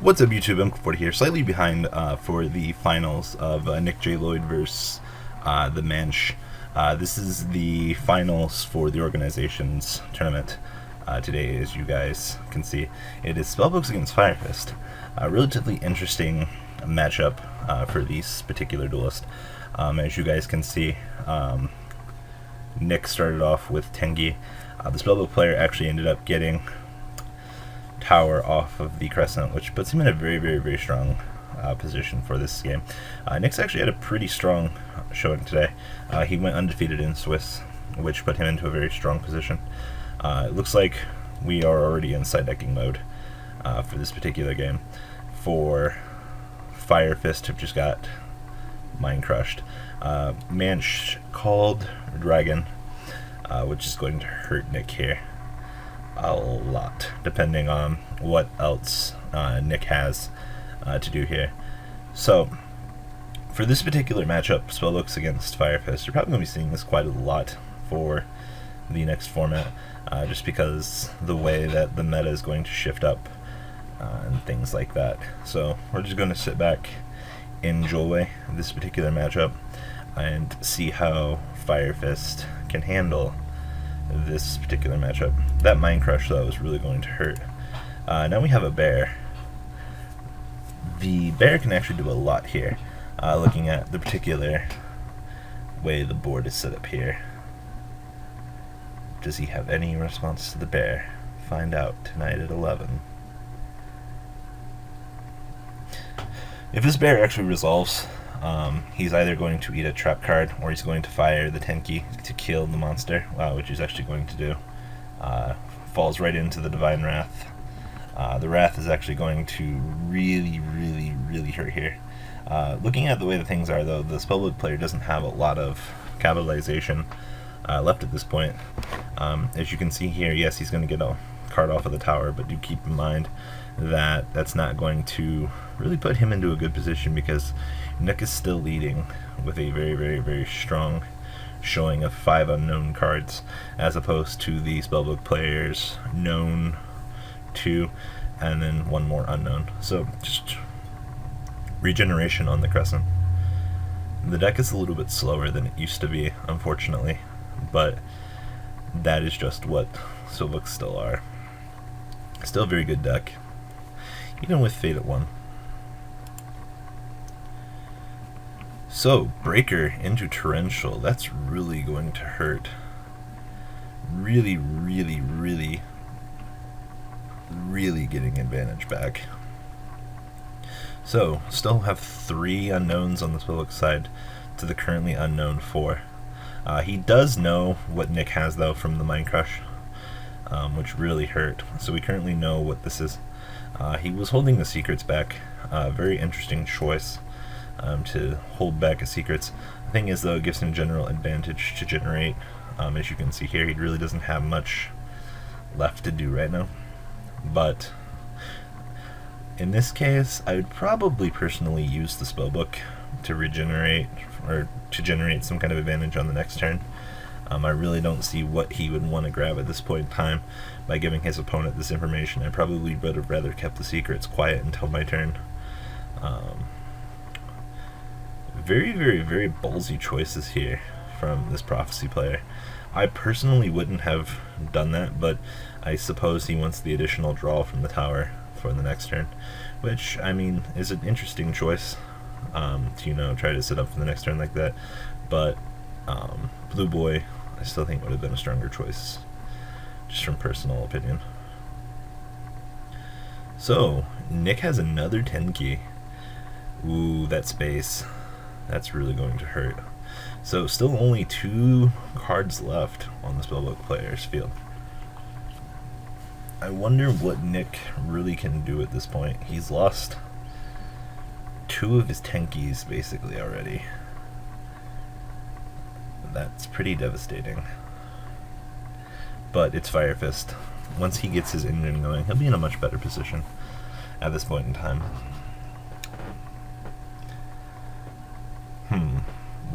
What's up, YouTube? I'm Forty here, slightly behind for the finals of Nick J. Lloyd versus the Mensch. This is the finals for the organization's tournament today, as you guys can see. It is Spellbooks against Fire Fist. A relatively interesting matchup for these particular duelists. As you guys can see, Nick started off with Tengi. The Spellbook player actually ended up getting tower off of the Crescent, which puts him in a very strong position for this game. Nick's actually had a pretty strong showing today. He went undefeated in Swiss, which put him into a very strong position. It looks like we are already in side decking mode for this particular game. For Fire Fist, have just got mind crushed. Mensch called Dragon, which is going to hurt Nick here a lot, depending on what else Nick has to do here. So, for this particular matchup, Spellbooks against Fire Fist, you're probably going to be seeing this quite a lot for the next format, just because the way that the meta is going to shift up and things like that. So, we're just going to sit back, enjoy this particular matchup, and see how Fire Fist can handle this particular matchup. That Mind Crush, though, is really going to hurt. Now we have a bear. The bear can actually do a lot here, looking at the particular way the board is set up here. Does he have any response to the bear? Find out tonight at 11. If this bear actually resolves, he's either going to eat a trap card or he's going to fire the Tenki to kill the monster, which he's actually going to do. Falls right into the Divine Wrath. The Wrath is actually going to really hurt here. Looking at the way the things are, though, the Spellbook player doesn't have a lot of capitalization left at this point. As you can see here, yes, he's going to get a card off of the tower, but do keep in mind that that's not going to really put him into a good position, because Nick is still leading with a very strong showing of 5 unknown cards, as opposed to the Spellbook player's known 2 and then 1 more unknown. So just regeneration on the Crescent. The deck is a little bit slower than it used to be, unfortunately, but that is just what Spellbooks still are. Still a very good deck, even with Fate at 1. So, Breaker into Torrential, that's really going to hurt. Really getting advantage back. So, still have 3 unknowns on the Spellbook side to the currently unknown 4. He does know what Nick has, though, from the Mind Crush, which really hurt. So we currently know what this is. He was holding the secrets back. Very interesting choice to hold back his secrets. The thing is, though, it gives him general advantage to generate. As you can see here, he really doesn't have much left to do right now. But in this case, I would probably personally use the Spellbook to regenerate, or to generate some kind of advantage on the next turn. I really don't see what he would want to grab at this point in time by giving his opponent this information. I probably would have rather kept the secrets quiet until my turn. Very ballsy choices here from this Prophecy player. I personally wouldn't have done that, but I suppose he wants the additional draw from the tower for the next turn, which, I mean, is an interesting choice to, try to set up for the next turn like that. But Blue Boy, I still think would have been a stronger choice, just from personal opinion. So, Nick has another Tenki. Ooh, that space. That's really going to hurt. So, still only 2 cards left on the Spellbook player's field. I wonder what Nick really can do at this point. He's lost 2 of his Tenkis, basically, already. That's pretty devastating. But it's Fire Fist. Once he gets his engine going, he'll be in a much better position at this point in time.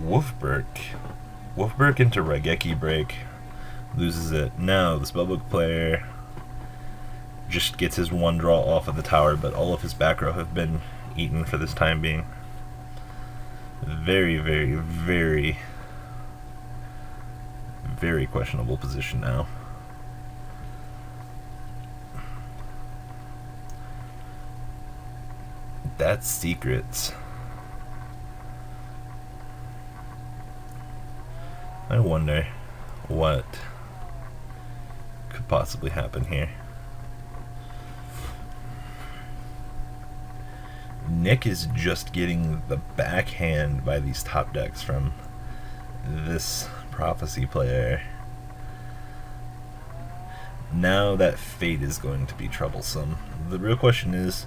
Wolfberg into Raigeki Break. Loses it. Now the Spellbook player just gets his one draw off of the tower, but all of his back row have been eaten for this time being. Very, very, very, very questionable position now. That's secrets. I wonder what could possibly happen here. Nick is just getting the backhand by these top decks from this Prophecy player. Now that Fate is going to be troublesome. The real question is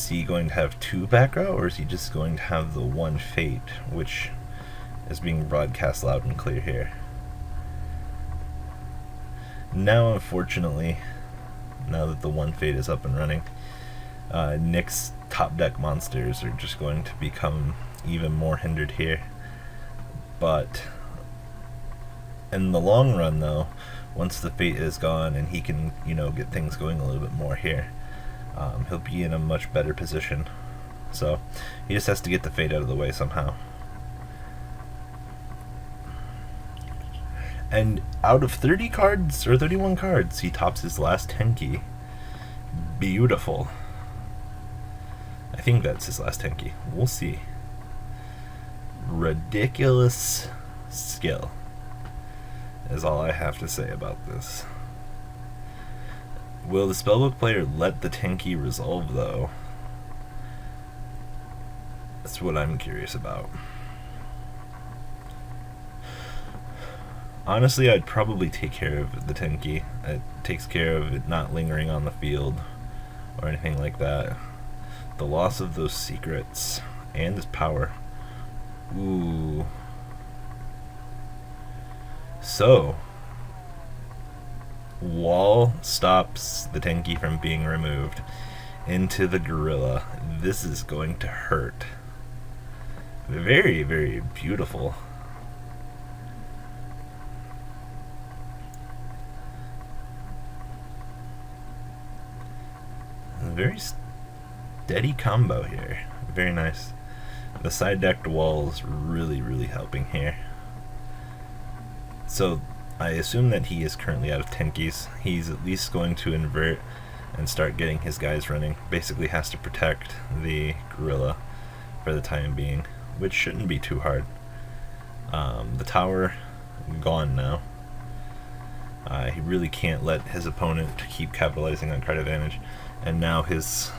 he going to have two back row, or is he just going to have the one Fate, which is being broadcast loud and clear here? Now, unfortunately, now that the one Fate is up and running, Nick's top deck monsters are just going to become even more hindered here. But in the long run, though, once the Fate is gone and he can, get things going a little bit more here, he'll be in a much better position. So he just has to get the Fate out of the way somehow. And out of 30 cards, or 31 cards, he tops his last Tenki. Beautiful. I think that's his last Tenki. We'll see. Ridiculous skill is all I have to say about this. Will the Spellbook player let the Tenki resolve, though? That's what I'm curious about. Honestly, I'd probably take care of the Tenki. It takes care of it not lingering on the field or anything like that. The loss of those secrets and his power. Ooh. So, wall stops the Tenki from being removed into the gorilla. This is going to hurt. Very, very beautiful. Very steady combo here. Very nice. The side decked wall is really, really helping here. So I assume that he is currently out of Tenkis. He's at least going to invert and start getting his guys running. Basically has to protect the gorilla for the time being, which shouldn't be too hard. The tower gone now. He really can't let his opponent keep capitalizing on card advantage, and now his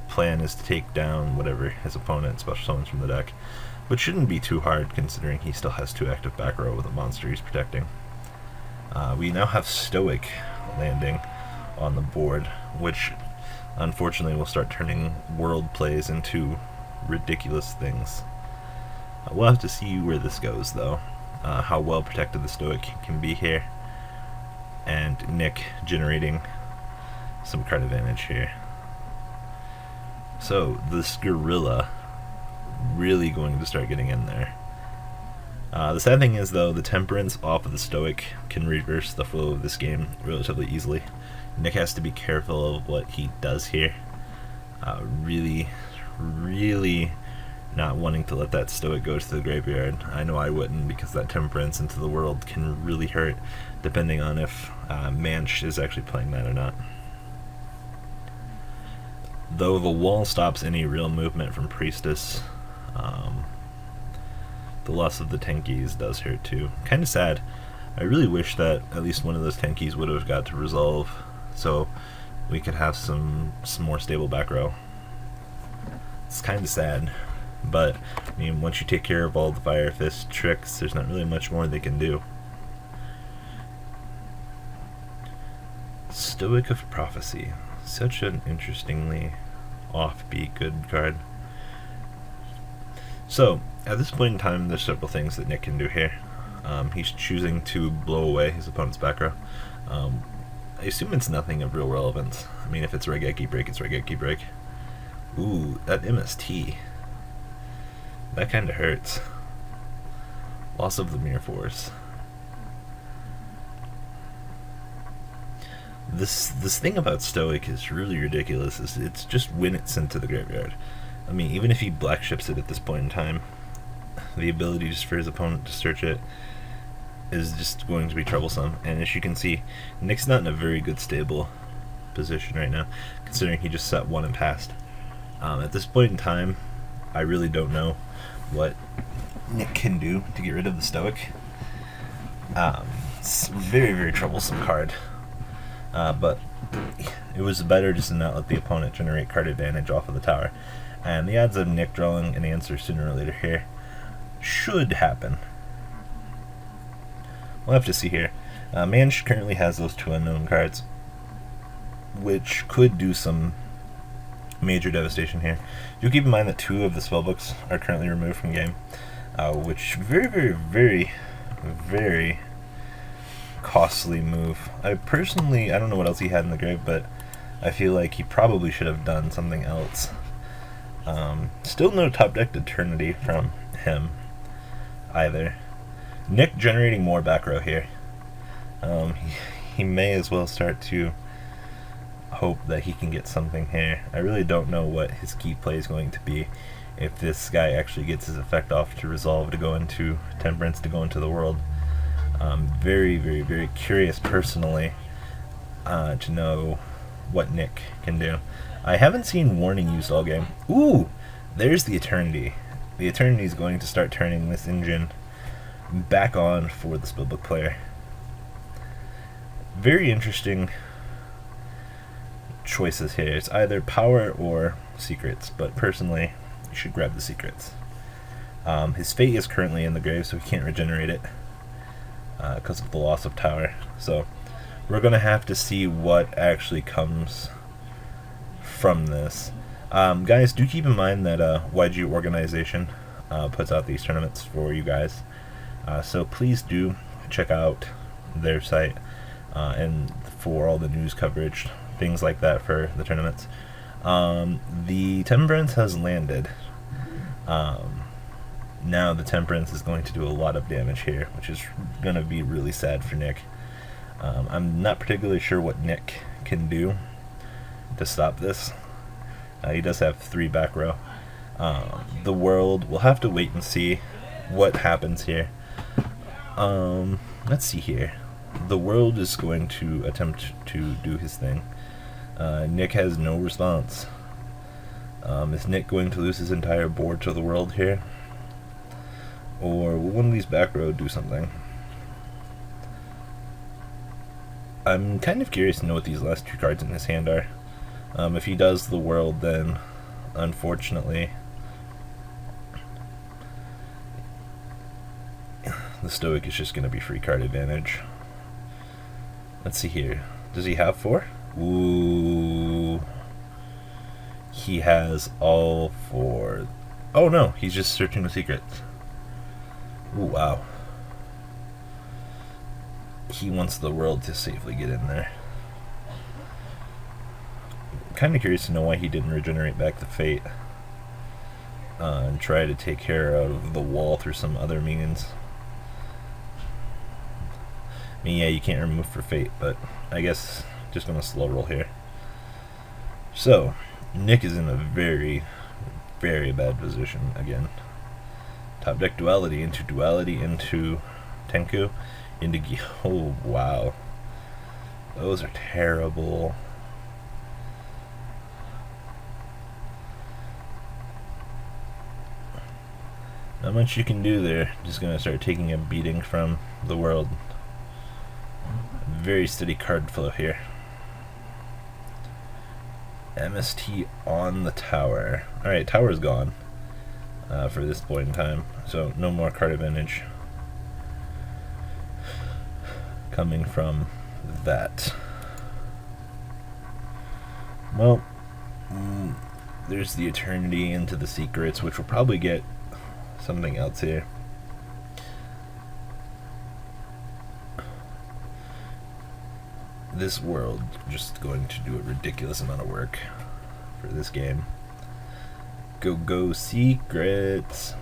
plan is to take down whatever his opponent special summons from the deck, which shouldn't be too hard considering he still has two active back row with a monster he's protecting. We now have Stoic landing on the board, which unfortunately will start turning world plays into ridiculous things. We'll have to see where this goes, though, how well protected the Stoic can be here, and Nick generating some card advantage here. So this gorilla really going to start getting in there. The sad thing is, though, the Temperance off of the Stoic can reverse the flow of this game relatively easily. Nick has to be careful of what he does here. Really, really not wanting to let that Stoic go to the graveyard. I know I wouldn't, because that Temperance into the world can really hurt, depending on if Manch is actually playing that or not. Though the wall stops any real movement from Priestess, the loss of the Tenkis does hurt too. Kind of sad. I really wish that at least one of those Tenkis would have got to resolve, so we could have some more stable back row. It's kind of sad, but I mean, once you take care of all the Fire Fist tricks, there's not really much more they can do. Stoic of Prophecy. Such an interestingly offbeat good card. So, at this point in time, there's several things that Nick can do here. He's choosing to blow away his opponent's back row. I assume it's nothing of real relevance. I mean, if it's Regeki Break, it's Regeki Break. Ooh, that MST. That kinda hurts. Loss of the Mirror Force. This thing about Stoic is really ridiculous. It's just when it's sent to the graveyard. I mean, even if he black ships it at this point in time, the ability just for his opponent to search it is just going to be troublesome. And as you can see, Nick's not in a very good stable position right now, considering he just set one and passed. At this point in time, I really don't know what Nick can do to get rid of the Stoic. It's a very, very troublesome card. But it was better just to not let the opponent generate card advantage off of the tower. And the odds of Nick drawing an answer sooner or later here should happen. We'll have to see here. Manch currently has those 2 unknown cards, which could do some major devastation here. Do keep in mind that 2 of the spellbooks are currently removed from game, which very, very, very, very costly move. I don't know what else he had in the grave, but I feel like he probably should have done something else. Still no top decked Eternity from him either. Nick generating more back row here. He may as well start to hope that he can get something here. I really don't know what his key play is going to be if this guy actually gets his effect off to resolve to go into Temperance, to go into the world. Very, very, very curious personally to know what Nick can do. I haven't seen Warning used all game. Ooh, there's the Eternity. The Eternity is going to start turning this engine back on for the spellbook player. Very interesting choices here. It's either power or secrets, but personally, you should grab the secrets. His fate is currently in the grave, so he can't regenerate it because of the loss of tower. So we're going to have to see what actually comes from this. Guys, do keep in mind that YGorganization puts out these tournaments for you guys. So please do check out their site and for all the news coverage, things like that for the tournaments. The Temperance has landed. Now the Temperance is going to do a lot of damage here, which is going to be really sad for Nick. I'm not particularly sure what Nick can do to stop this. He does have 3 back row. The world, we'll have to wait and see what happens here. Let's see here. The world is going to attempt to do his thing. Nick has no response. Is Nick going to lose his entire board to the world here? Or will one of these back row do something? I'm kind of curious to know what these last 2 cards in his hand are. If he does the world, then unfortunately the Stoic is just going to be free card advantage. Let's see here. Does he have 4? Ooh. He has all 4. Oh no, he's just searching the secrets. Ooh, wow. He wants the world to safely get in there. I'm kind of curious to know why he didn't regenerate back the fate and try to take care of the wall through some other means. I mean, yeah, you can't remove for fate, but I guess just gonna slow roll here. So Nick is in a very, very bad position again. Top deck duality into Tenku into Yugioh. Oh wow, those are terrible. Not much you can do there. Just gonna start taking a beating from the world. Very steady card flow here. MST on the tower. Alright, tower's gone for this point in time, so no more card advantage coming from that. Well, there's the Eternity into the secrets, which will probably get something else here. This world just going to do a ridiculous amount of work for this game. Go secrets.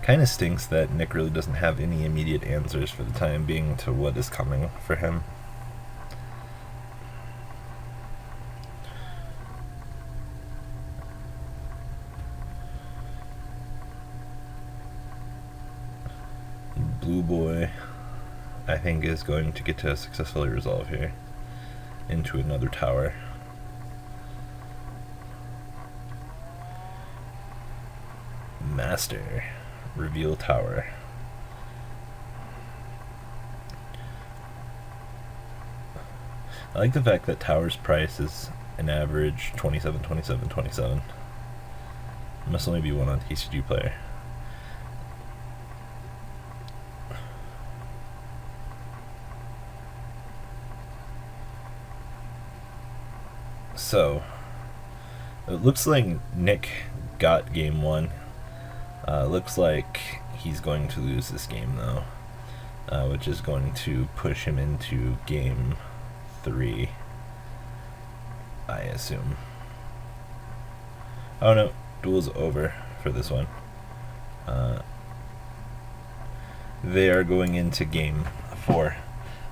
Kind of stinks that Nick really doesn't have any immediate answers for the time being to what is coming for him. Blue boy, I think, is going to get to successfully resolve here into another tower. Master, reveal tower. I like the fact that tower's price is an average 27, 27, 27. Must only be one on TCG player. So, it looks like Nick got game 1. Looks like he's going to lose this game though, which is going to push him into game 3, I assume. Oh no, duel's over for this one. They are going into game 4.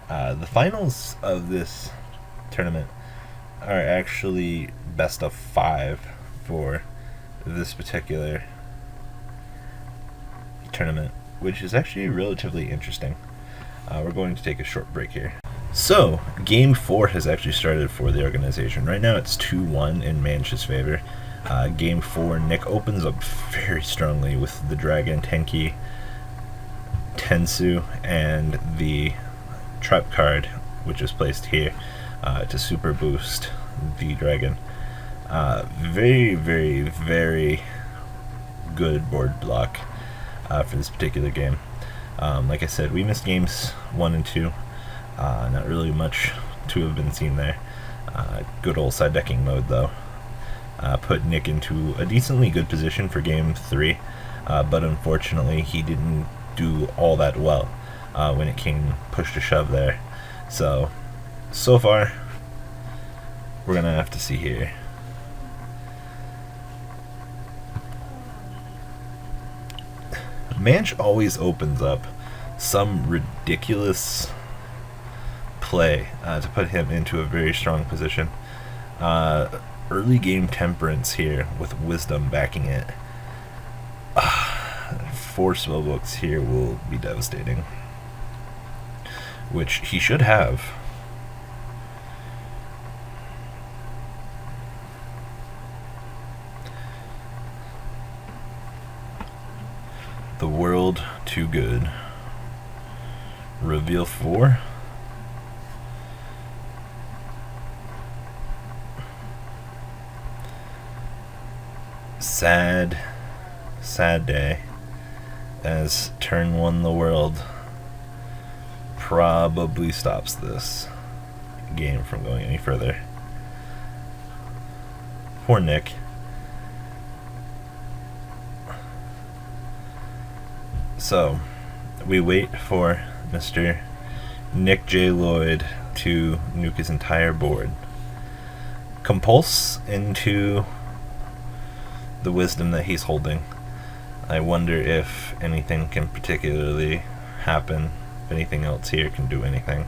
The finals of this tournament are actually best of 5 for this particular tournament, which is actually relatively interesting. We're going to take a short break here. So, game 4 has actually started for the organization. Right now it's 2-1 in Manch's favor. Game 4, Nick opens up very strongly with the Dragon, Tenki, Tensu, and the trap card, which is placed here to super boost the Dragon. Very, very, very good board block for this particular game. Like I said, we missed games 1 and 2. Not really much to have been seen there. Good old side decking mode though. Put Nick into a decently good position for game 3, but unfortunately he didn't do all that well when it came push to shove there. So far, we're gonna have to see here. Manch always opens up some ridiculous play to put him into a very strong position. Early game Temperance here with Wisdom backing it. 4 spellbooks here will be devastating, which he should have. The world too good. Reveal 4. Sad day, as turn 1 the world probably stops this game from going any further. Poor Nick. So, we wait for Mr. Nick J. Lloyd to nuke his entire board. Compulse into the Wisdom that he's holding. I wonder if anything can particularly happen, if anything else here can do anything.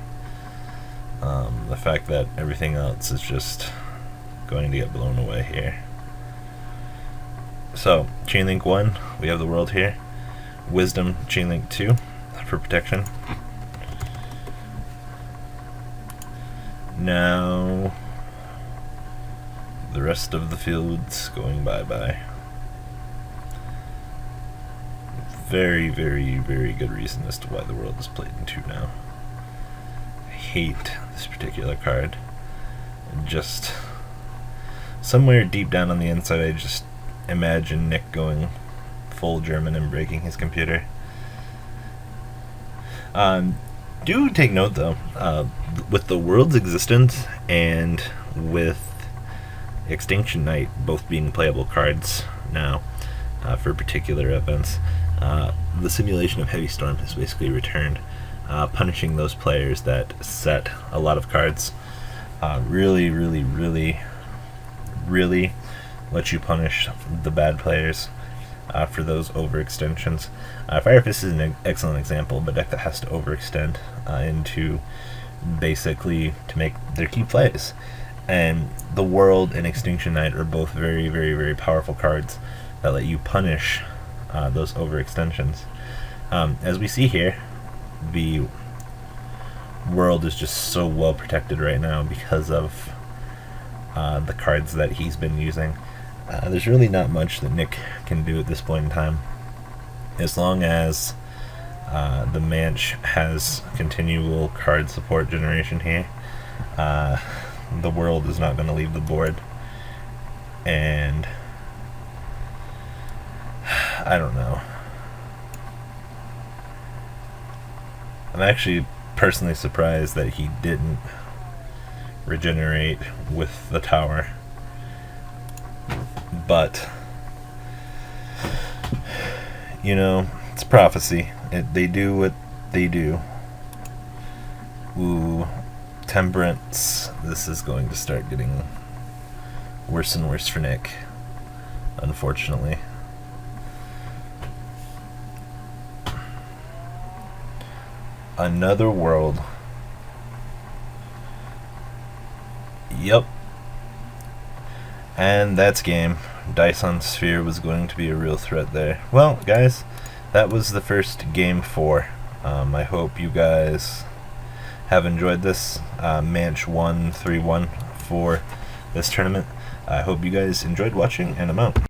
The fact that everything else is just going to get blown away here. So, Chainlink 1, we have the world here. Wisdom, Chainlink 2 for protection. Now, the rest of the field's going bye-bye. Very, very, very good reason as to why the world is played in 2 now. I hate this particular card. Just somewhere deep down on the inside, I just imagine Nick going full German and breaking his computer. Do take note though, with the world's existence and with Extinction Knight both being playable cards now for particular events, the simulation of Heavy Storm has basically returned, punishing those players that set a lot of cards. Really, really, really, really let you punish the bad players. for those overextensions. Fire Fist is an excellent example, but a deck that has to overextend into basically to make their key plays. And the World and Extinction Knight are both very, very, very powerful cards that let you punish those overextensions. As we see here, the World is just so well protected right now because of the cards that he's been using. There's really not much that Nick can do at this point in time. As long as the Manch has continual card support generation here, the World is not going to leave the board. And I don't know. I'm actually personally surprised that he didn't regenerate with the tower. But, you know, it's prophecy. They do what they do. Ooh, Temperance. This is going to start getting worse and worse for Nick, unfortunately. Another World. Yep. And that's game. Dyson Sphere was going to be a real threat there. Well, guys, that was the first game 4. I hope you guys have enjoyed this. Manch won 3-1 for this tournament. I hope you guys enjoyed watching, and I'm out.